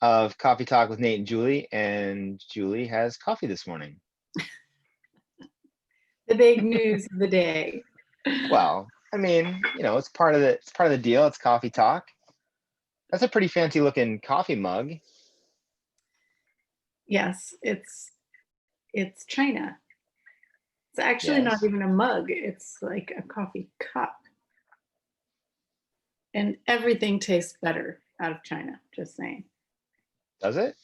of Coffee Talk with Nate and Julie has coffee this morning. The big news of the day. Well, I mean, it's part of the deal. It's Coffee Talk. That's a pretty fancy looking coffee mug. Yes, it's China. It's actually not even a mug. It's like a coffee cup. And everything tastes better out of China, just saying. Does it?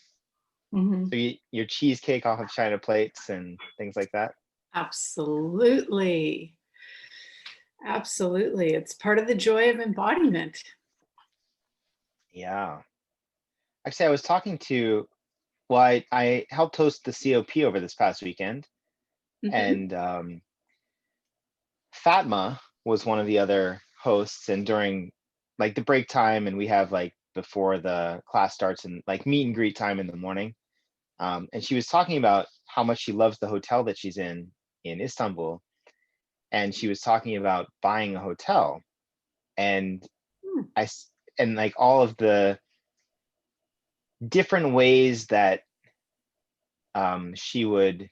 Mm-hmm. So your cheesecake off of China plates and things like that? Absolutely. Absolutely. It's part of the joy of embodiment. Yeah. Actually, I was talking to, I helped host the COP over this past weekend. Mm-hmm. And Fatma was one of the other hosts, and during like the break time, and we have like before the class starts and like meet and greet time in the morning. And she was talking about how much she loves the hotel that she's in Istanbul. And she was talking about buying a hotel. And and like all of the different ways that she would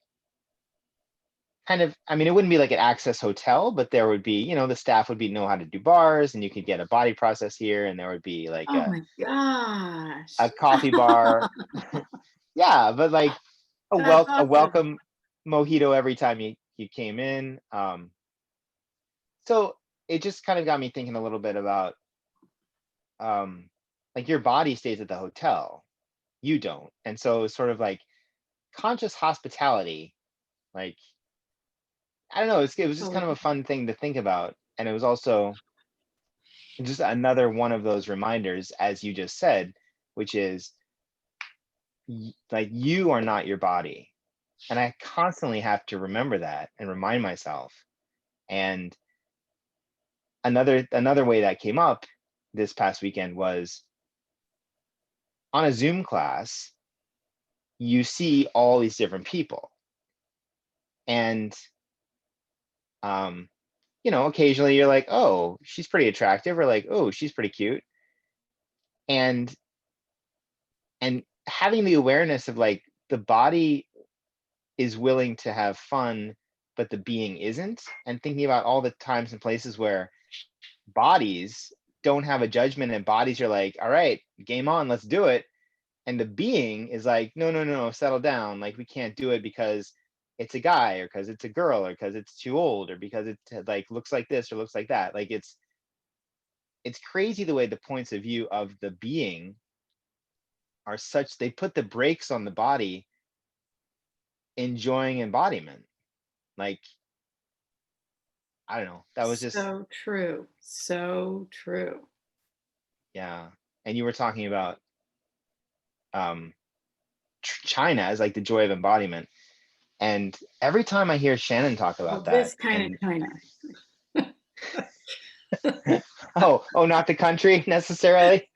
kind of, I mean, it wouldn't be like an access hotel, but there would be, the staff would know how to do bars, and you could get a body process here, and there would be like oh my gosh, a coffee bar. Yeah, but like that's a awesome. welcome mojito every time you came in. So it just kind of got me thinking a little bit about like your body stays at the hotel, you don't. And so it's sort of like conscious hospitality, like I don't know, it was just kind of a fun thing to think about. And it was also just another one of those reminders, as you just said, which is like you are not your body. And I constantly have to remember that and remind myself. And another way that came up this past weekend was on a Zoom class, you see all these different people. And occasionally you're like, oh, she's pretty attractive, or like, oh, she's pretty cute. And having the awareness of like the body is willing to have fun, but the being isn't, and thinking about all the times and places where bodies don't have a judgment, and bodies are like, all right, game on, let's do it. And the being is like, no, no, no, settle down. Like, we can't do it because it's a guy, or because it's a girl, or because it's too old, or because it like looks like this or looks like that. Like it's crazy the way the points of view of the being are such, they put the brakes on the body enjoying embodiment. Like, I don't know, that was just so true. So true. Yeah. And you were talking about China as like the joy of embodiment. And every time I hear Shannon talk about that, this kind of China. oh, not the country necessarily.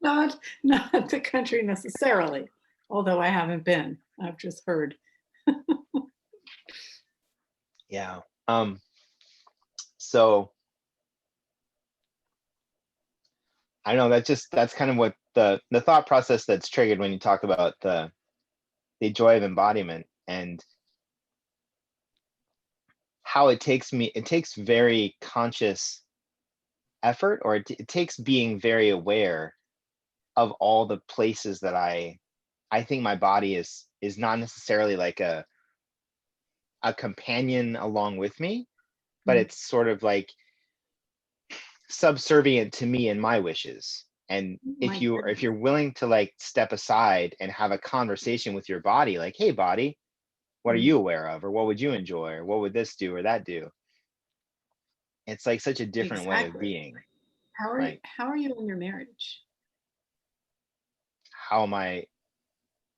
not the country necessarily, although I haven't been. I've just heard. Yeah. So I don't know, that's kind of what the thought process that's triggered when you talk about the joy of embodiment, and how it takes very conscious effort, or it takes being very aware of all the places that I think my body is not necessarily like a companion along with me, but it's sort of like subservient to me and my wishes. And if you're willing to like step aside and have a conversation with your body, like, hey body, what are you aware of, or what would you enjoy, or what would this do or that do? It's like such a different way of being. How are you in your marriage? How am I?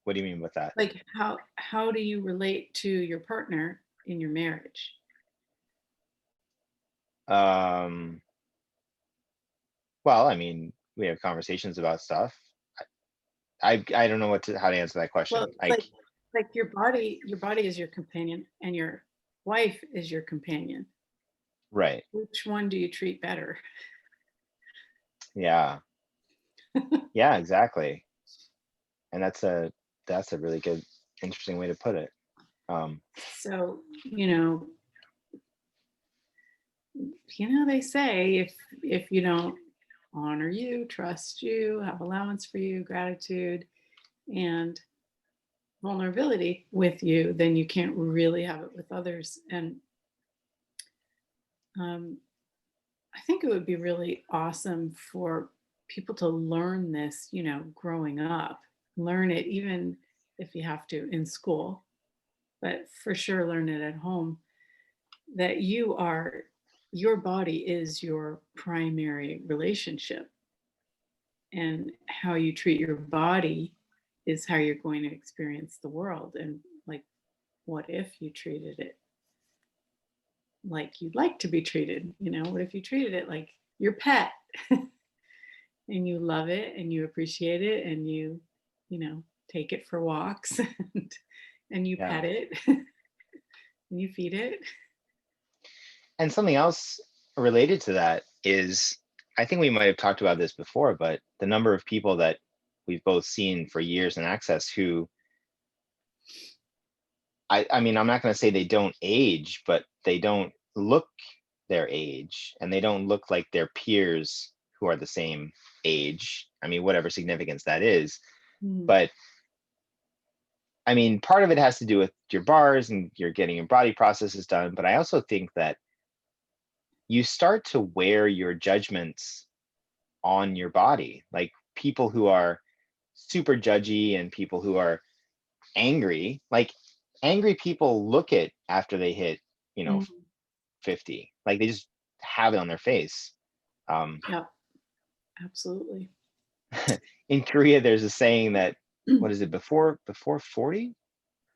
What do you mean with that? Like how do you relate to your partner in your marriage? Well, I mean, we have conversations about stuff. I don't know how to answer that question. Well, like your body is your companion, and your wife is your companion. Right. Which one do you treat better? Yeah. Yeah, exactly. And that's a really good, interesting way to put it. So, they say if you don't honor you, trust you, have allowance for you, gratitude, and vulnerability with you, then you can't really have it with others. And um, I think it would be really awesome for people to learn this, growing up. Learn it even if you have to in school, but for sure learn it at home. That your body is your primary relationship, and how you treat your body is how you're going to experience the world. And like, what if you treated it like you'd like to be treated? What if you treated it like your pet and you love it and you appreciate it and you take it for walks and you Yeah. pet it and you feed it. And something else related to that is, I think we might have talked about this before, but the number of people that we've both seen for years in Access who, I mean, I'm not going to say they don't age, but they don't look their age, and they don't look like their peers who are the same age. I mean, whatever significance that is. Mm. But I mean, part of it has to do with your bars and you're getting your body processes done. But I also think that you start to wear your judgments on your body. Like people who are super judgy and people who are angry, like angry people look it after they hit, you know, Mm. 50. Like they just have it on their face. Um, Yep, absolutely. in Korea, there's a saying that, what is it, before 40?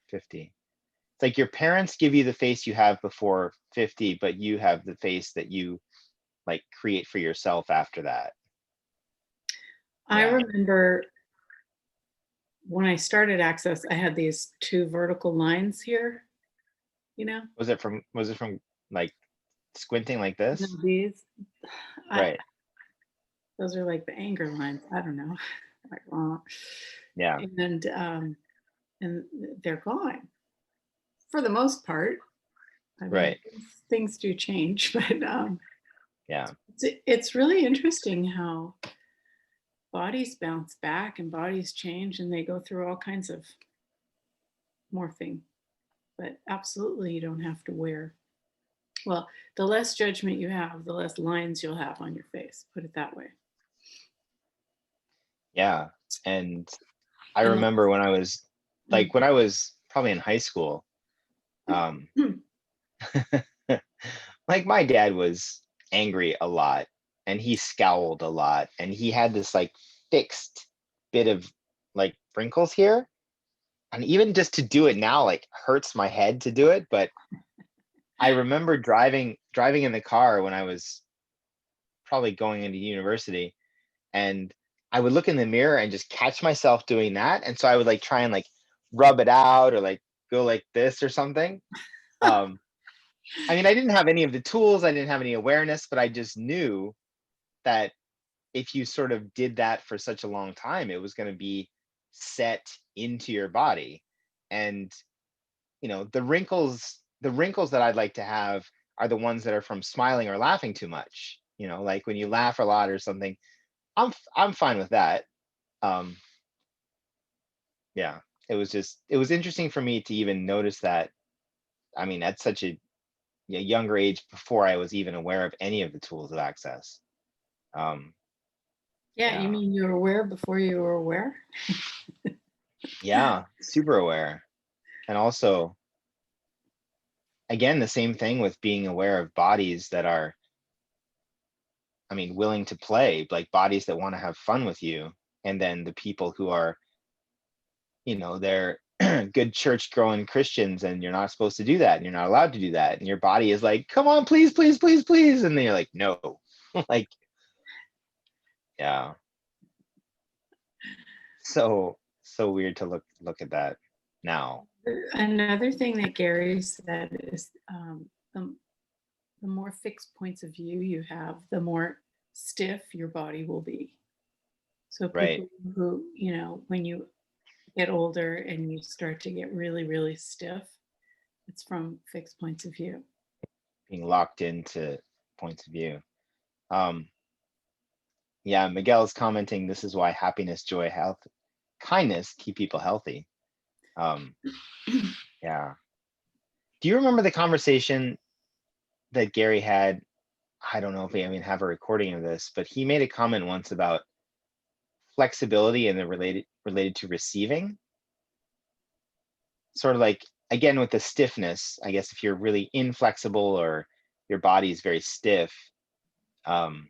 50. It's like your parents give you the face you have before 50, but you have the face that you like create for yourself after that. I Yeah. remember when I started Access, I had these two vertical lines here, you know, Was it from like squinting like this? these. I, Right. those are like the anger lines. I don't know. Like, Yeah. and they're gone for the most part. I mean, Right. things do change, but Yeah. it's really interesting how bodies bounce back and bodies change and they go through all kinds of morphing. But absolutely, you don't have to wear. Well, the less judgment you have, the less lines you'll have on your face. Put it that way. Yeah. And I And remember when I was mm, probably in high school, um, mm, like my dad was angry a lot and he scowled a lot and he had this like fixed bit of like wrinkles here. And even just to do it now like hurts my head to do it. But I remember driving in the car when I was probably going into university, and I would look in the mirror and just catch myself doing that. And so I would like try and like rub it out or like go like this or something. Um, I mean, I didn't have any of the tools, I didn't have any awareness, but I just knew that if you sort of did that for such a long time, it was going to be set into your body. And the wrinkles that I'd like to have are the ones that are from smiling or laughing too much. Like when you laugh a lot or something, I'm fine with that. Um, yeah, it was interesting for me to even notice that. I mean, at such a younger age, before I was even aware of any of the tools of access. Um, yeah, you yeah, mean you were aware before you were aware? yeah, super aware, and also again the same thing with being aware of bodies that are, I mean, willing to play, like bodies that want to have fun with you, and then the people who are, they're good church growing Christians, and you're not supposed to do that, and you're not allowed to do that, and your body is like, come on, please, please, please, please, and then you're like, no, like, yeah, so weird to look at that now. Another thing that Gary said is the more fixed points of view you have, the more stiff your body will be. So Right. people who, when you get older and you start to get really, really stiff, it's from fixed points of view. Being locked into points of view. Um, yeah, Miguel's commenting, this is why happiness, joy, health, kindness keep people healthy. Yeah. Do you remember the conversation that Gary had? I don't know if we even have a recording of this, but he made a comment once about flexibility and the related to receiving. Sort of like, again, with the stiffness, I guess if you're really inflexible or your body is very stiff, um,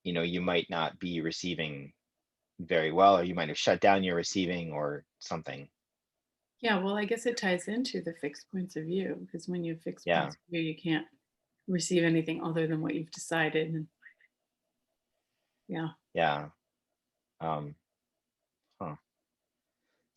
you might not be receiving very well, or you might have shut down your receiving or something. Yeah, well, I guess it ties into the fixed points of view because when you have fixed Yeah, points of view, you can't receive anything other than what you've decided. And yeah. yeah. Um, huh.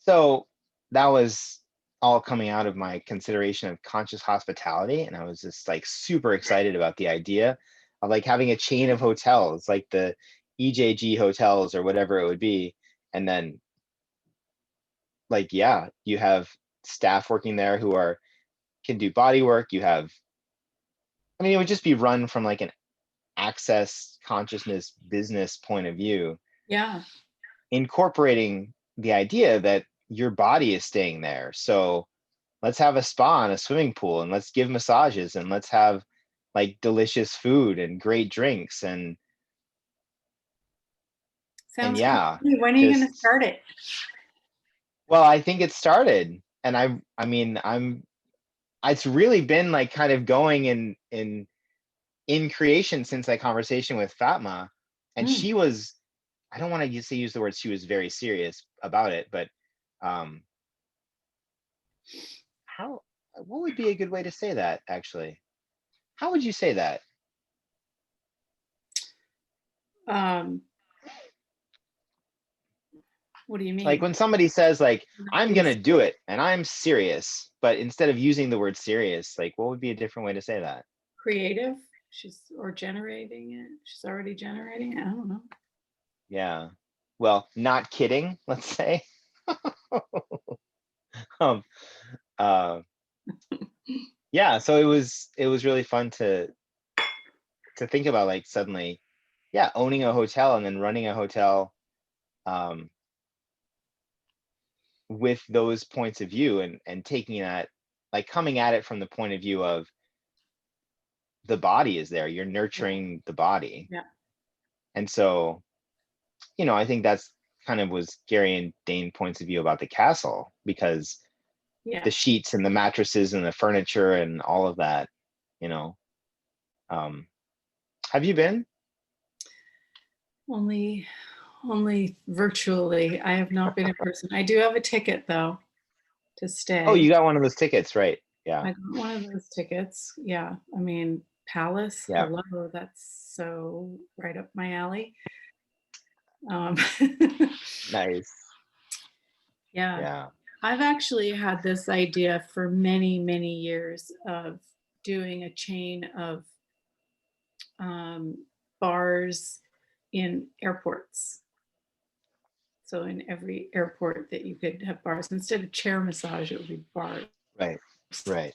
So that was all coming out of my consideration of conscious hospitality, and I was just like super excited about the idea of like having a chain of hotels, like the EJG hotels or whatever it would be, and then like, yeah, you have staff working there who can do body work. You have, I mean, it would just be run from like an access consciousness business point of view, Yeah. incorporating the idea that your body is staying there. So let's have a spa and a swimming pool, and let's give massages, and let's have like delicious food and great drinks, and Sounds good yeah, to me. When are you going to just, start it? well, I think it started, and I mean, it's really been like kind of going in creation since that conversation with Fatma, and Mm, she was, I don't want to use the word, she was very serious about it, but um how, what would be a good way to say that, actually? How would you say that? um, what do you Like mean? when somebody says like, Not I'm being gonna do serious? it and I'm serious, but instead of using the word serious, like what would be a different way to say that? Creative? She's or generating it. She's already generating it. I don't know. Yeah. Well, not kidding, let's say. um yeah, so it was really fun to think about, like, suddenly, yeah, owning a hotel and then running a hotel, um with those points of view, and taking that, like, coming at it from the point of view of the body is there, you're Yeah. nurturing the body. Yeah. And so, I think that's kind of was Gary and Dane points of view about the castle, because Yeah. the sheets and the mattresses and the furniture and all of that, you know. Um, have you been? Only only virtually. I have not been in person. I do have a ticket though to Oh, stay. you got one of those tickets, right? Yeah, I got one of those tickets. Yeah. I mean, Palace, yeah, hello, that's so right up my alley. Um, nice. yeah. Yeah, I've actually had this idea for many, many years of doing a chain of um, bars in airports. So in every airport that you could have bars instead of chair massage, it would be bars. right, right.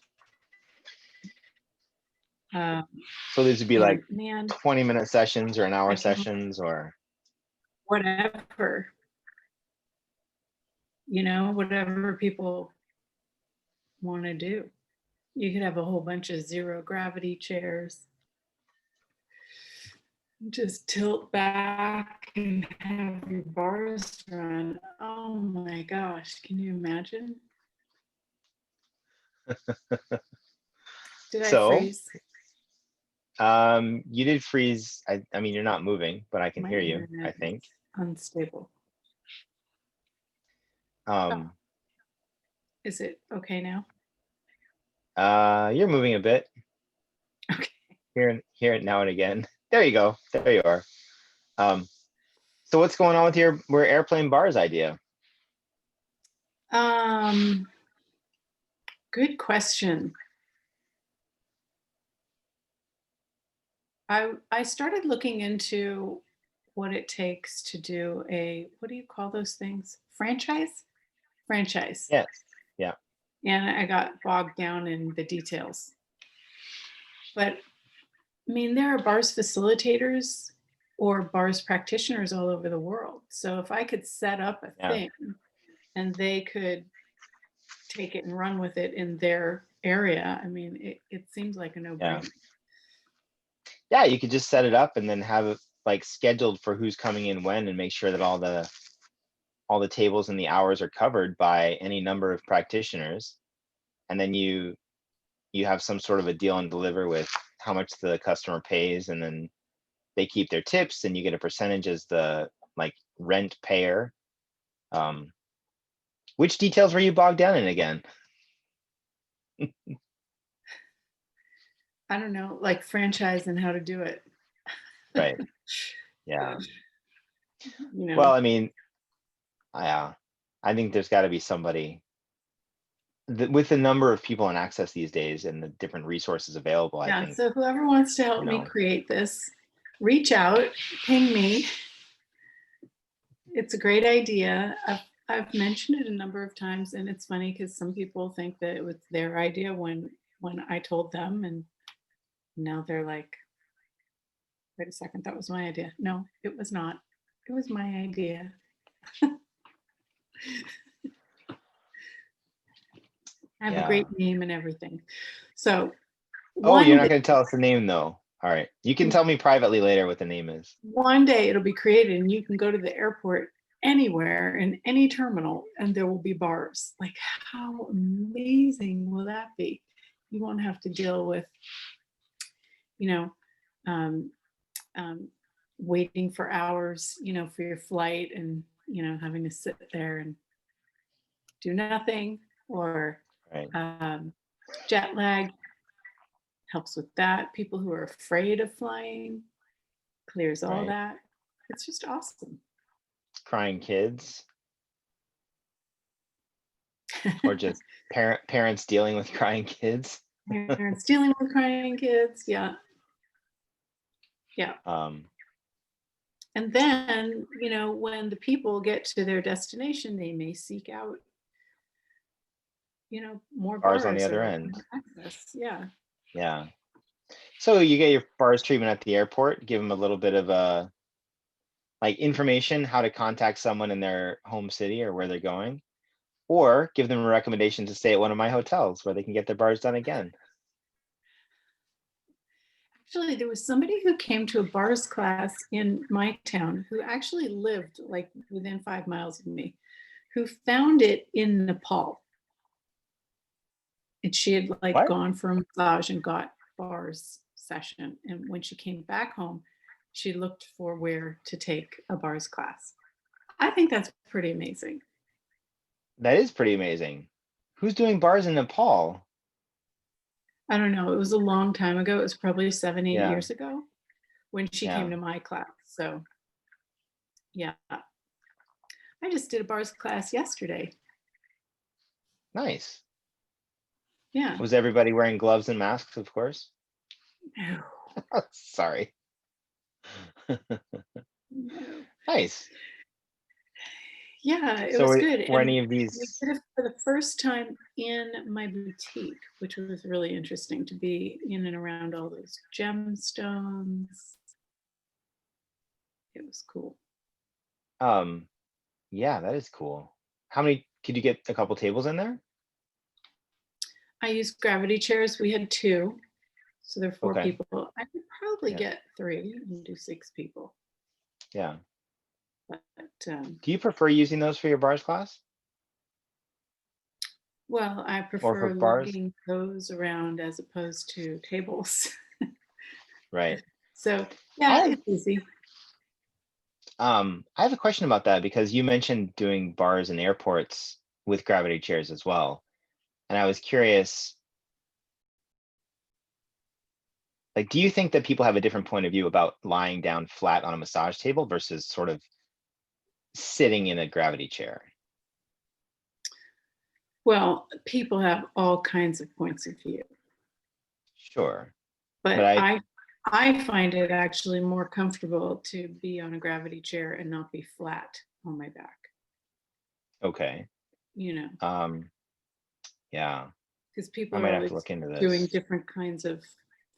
Um, So these would be like and man, 20-minute sessions or an hour I can sessions, or whatever whatever people want to do. You could have a whole bunch of zero gravity chairs. Just tilt back and have your bars run. Oh my gosh, can you imagine? Did I so. freeze? You did freeze. I mean, you're not moving, but I can My hear you, I internet think. is unstable. Oh, Um, is it okay now? you're moving a bit Okay. here and now and again. There you go. There you are. Um, so what's going on with your we're airplane bars idea? Um, Good question. I started looking into what it takes to do a what do you call those things? franchise. Yes. Yeah. And I got bogged down in the details. But I mean, there are bars facilitators or bars practitioners all over the world. So if I could set up a Yeah. thing and they could take it and run with it in their area, I mean, it seems like a Yeah. no-brainer. Yeah. You could just set it up and then have it like scheduled for who's coming in when, and make sure that all the tables and the hours are covered by any number of practitioners. And then you have some sort of a deal and deliver with how much the customer pays, and then they keep their tips and you get a percentage as the like rent payer. um which details were you bogged down in again? I don't know, like franchise and how to do it. Right. Yeah. You know, Well, I mean, I think there's got to be somebody with the number of people and access these days and the different resources available. I yeah. think, So whoever wants to you help me know, create this, reach out, ping me. It's a great idea. I've mentioned it a number of times, and it's funny because some people think that it was their idea when I told them, and now they're like, "Wait a second, that was my idea." No, it was not. It was my idea. I have a yeah. great name and everything. So Oh, you're one not day, going to tell us the name though. All right, you can tell me privately later what the name is. one day it'll be created, and you can go to the airport anywhere in any terminal, and there will be bars. Like, how amazing will that be? You won't have to deal with, you know, um, um, waiting for hours, for your flight, and having to sit there and do nothing, or Right. jet lag helps with that. People who are afraid of flying clears all Right. that. It's just awesome. Crying kids, or just parents dealing with crying kids. Parents dealing with crying kids, yeah, yeah. um And then, when the people get to their destination, they may seek out, more Bars on the bars other or end. more access. Yeah. Yeah. So you get your bars treatment at the airport, give them a little bit of like information how to contact someone in their home city or where they're going, or give them a recommendation to stay at one of my hotels where they can get their bars done again. Actually, there was somebody who came to a bars class in my town who actually lived like within 5 miles of me, who found it in Nepal. And she had like What? gone for a massage and got bars session. And when she came back home, she looked for where to take a bars class. I think that's pretty amazing. That is pretty amazing. Who's doing bars in Nepal? I don't know. It was a long time ago. It was probably 7, 8 Yeah. years ago when she came Yeah. to my class. So, yeah. I just did a bars class yesterday. Nice. Yeah. Was everybody wearing gloves and masks, of course? No, Sorry. no. Nice. Yeah, it So was good. were And any of we these, did it for the first time in my boutique, which was really interesting to be in and around all those gemstones. It was cool. yeah, that is cool. How many could you get? A couple tables in there? I used gravity chairs. We had two, so there are four Okay. people. I could probably Yeah. get three and do six people. Yeah. But Do you prefer using those for your bars class well, I or for prefer bars? lugging those around as opposed to tables. Right. So I yeah, have it's easy. I have a question about that because you mentioned doing bars in airports with gravity chairs as well. And I was curious, like, do you think that people have a different point of view about lying down flat on a massage table versus sort of sitting in a gravity chair? Well, people have all kinds of points of view, Sure. But but I find it actually more comfortable to be on a gravity chair and not be flat on my back. Okay. you know, Yeah. because I people are might have to always look into doing this. different kinds of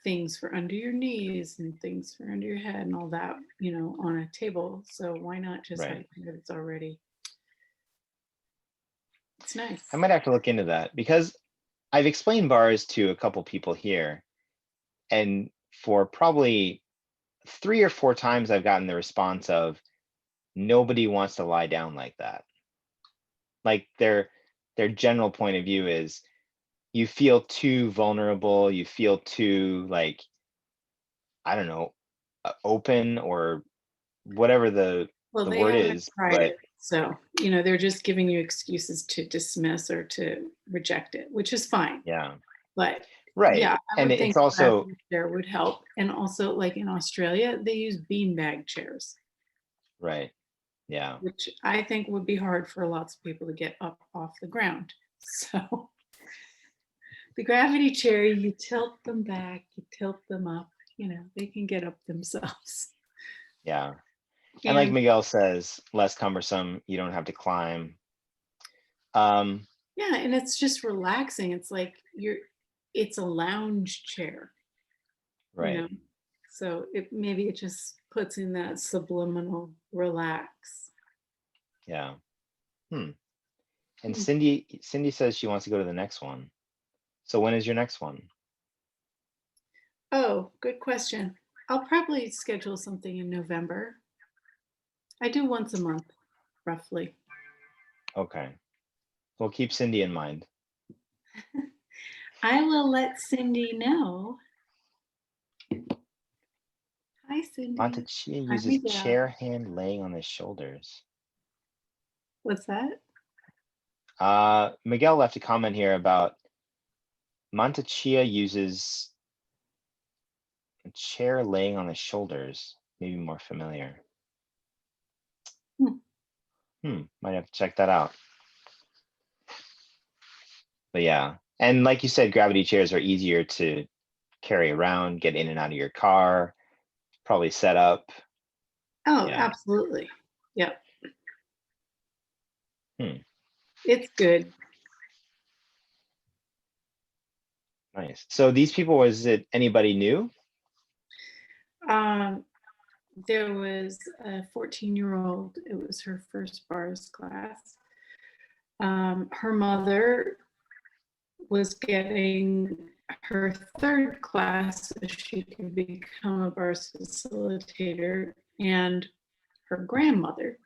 things for under your knees and things for under your head and all that, on a table. So why not just have Right. something that's already, it's I nice. might have to look into that because I've explained bars to a couple people here, and for probably 3 or 4 times I've gotten the response of nobody wants to lie down like that. Like their general point of view is you feel too vulnerable, you feel too like, I don't know, open or whatever Well, the they word haven't is, tried but it. So, they're just giving you excuses to dismiss or to reject it, which is fine. yeah. But Right. yeah, I And would it's think a also gravity chair would help. And also, like in Australia, they use beanbag chairs, right. Yeah. which I think would be hard for lots of people to get up off the ground. So the gravity chair, you tilt them back, you tilt them up, they can get up themselves. Yeah. And like And Miguel says, less cumbersome, you don't have to climb. Um, yeah, and it's just relaxing. It's like it's a lounge chair, you right. know. So maybe it just puts in that subliminal relax. Yeah. Hmm. And Hmm. Cindy says she wants to go to the next one. So when is your next one? Oh, good question. I'll probably schedule something in November. I do once a month, roughly. Okay. We'll keep Cindy in mind. I will let Cindy know. Hi, Cindy. Montechia Hi, uses Miguel. chair hand laying on his shoulders. What's that? Miguel left a comment here about Montechia uses a chair laying on his shoulders. Maybe more familiar. Hmm. Might have to check that out. But yeah. And like you said, gravity chairs are easier to carry around, get in and out of your car, probably set up. Oh, Yeah. absolutely. Yep. Hmm. It's good. Nice. So these people, was it anybody new? Um, there was a 14-year-old. It was her first bars class. Her mother was getting her third class so she could become a bars facilitator, and her grandmother,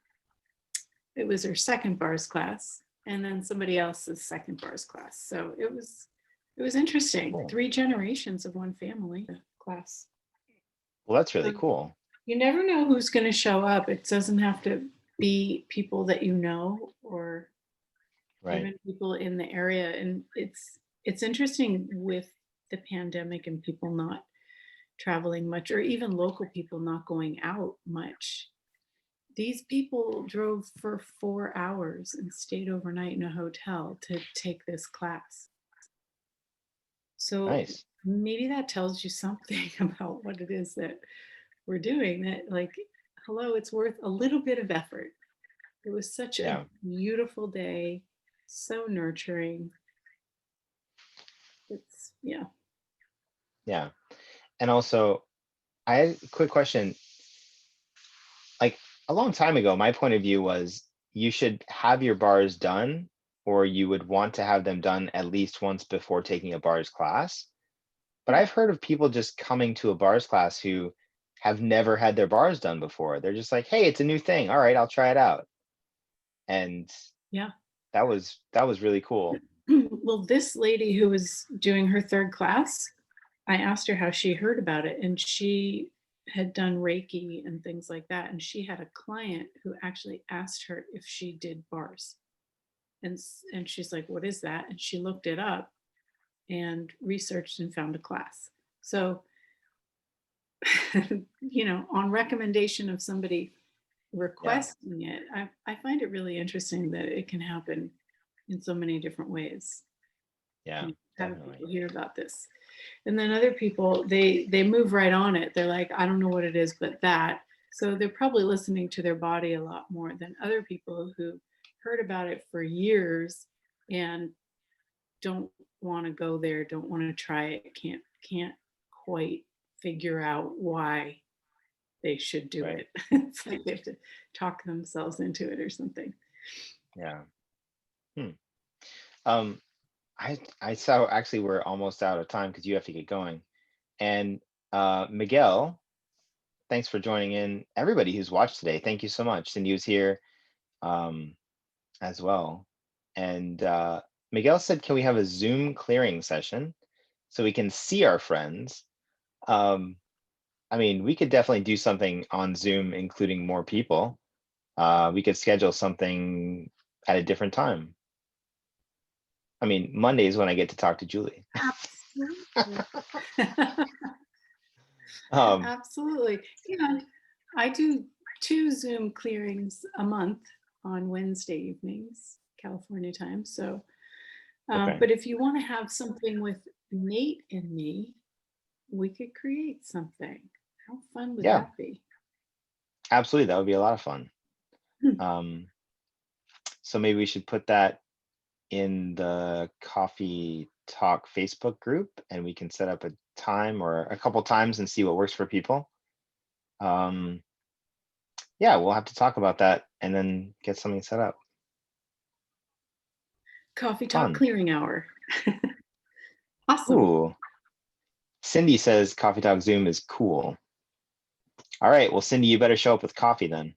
it was her second bars class, and then somebody else's second bars class. So it was interesting. Cool. 3 generations of one family class. Well, that's really So cool. you never know who's going to show up. It doesn't have to be people that you know, or Right. even people in the area. And it's interesting with the pandemic and people not traveling much, or even local people not going out much. These people drove for 4 hours and stayed overnight in a hotel to take this class. So Nice. maybe that tells you something about what it is that we're doing, that like, hello, it's worth a little bit of effort. It was such a Yeah. beautiful day, so nurturing. It's, yeah. Yeah. And also, I had a quick question. Like a long time ago, my point of view was you should have your bars done, or you would want to have them done at least once before taking a bars class. But I've heard of people just coming to a bars class who have never had their bars done before. They're just like, hey, it's a new thing. All right, I'll try it out. And Yeah. that was really cool. Well, this lady who was doing her third class, I asked her how she heard about it, and she had done Reiki and things like that. And she had a client who actually asked her if she did bars. And she's like, "What is that?" And she looked it up and researched and found a class. So, on recommendation of somebody Yeah. requesting it, I find it really interesting that it can happen in so many different ways. Yeah, Having definitely. people hear about this, and then other people, they move right on it. They're like, I don't know what it is, but that. So they're probably listening to their body a lot more than other people who heard about it for years and don't want to go there, don't want to try it, can't quite figure out why they should do Right. it. It's like they have to talk themselves into it or something. Yeah. Hmm. Um, I saw actually we're almost out of time because you have to get going. And Miguel, thanks for joining in. Everybody who's watched today, thank you so much. Cindy was here um, as well. And Miguel said, can we have a Zoom clearing session so we can see our friends? I mean, we could definitely do something on Zoom, including more people. We could schedule something at a different time. I mean, Monday is when I get to talk to Julie. Absolutely. um, Absolutely. And I do 2 Zoom clearings a month on Wednesday evenings, California time. So, okay. but if you want to have something with Nate and me, we could create something. How fun would Yeah, that be? absolutely. That would be a lot of fun. Hmm. Um, so maybe we should put that in the Coffee Talk Facebook group and we can set up a time or a couple times and see what works for people. Yeah, we'll have to talk about that and then get something set up. Coffee Talk Fun. Clearing Hour. Awesome. Ooh, Cindy says Coffee Talk Zoom is cool. All right, well, Cindy, you better show up with coffee then.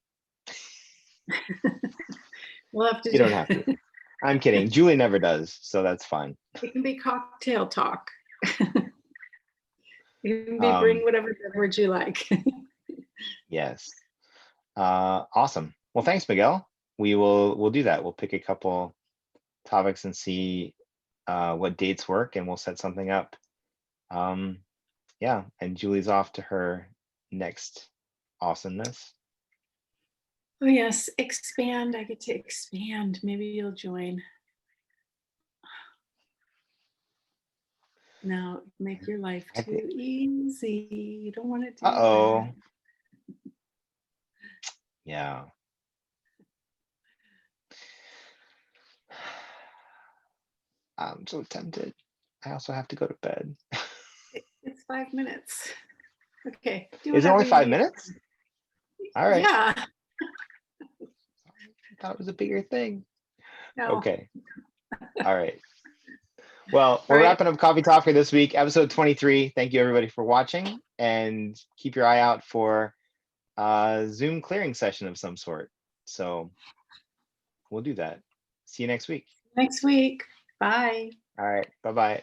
We'll have to You do don't have to. I'm kidding. Julie never does, so that's fine. it can be cocktail talk. It can be Um, bring whatever beverage you like. yes. Awesome. Well, thanks, Miguel. We'll do that. We'll pick a couple topics and see what dates work, and we'll set something up. Yeah, and Julie's off to her next awesomeness. Oh yes, expand. I get to expand. Maybe you'll join. Now make your life I think. too easy. You don't want to do that. Uh-oh. Yeah. I'm so tempted. I also have to go to bed. It's 5 minutes. Okay, do Is it only whatever you 5 minutes? need. All right. Yeah. I thought it was a bigger thing. No. Okay. All right. Well, All we're right. wrapping up Coffee Talk for this week, episode 23. Thank you everybody for watching, and keep your eye out for a Zoom clearing session of some sort. So we'll do that. See you next week. Next week. Bye. All right. Bye-bye.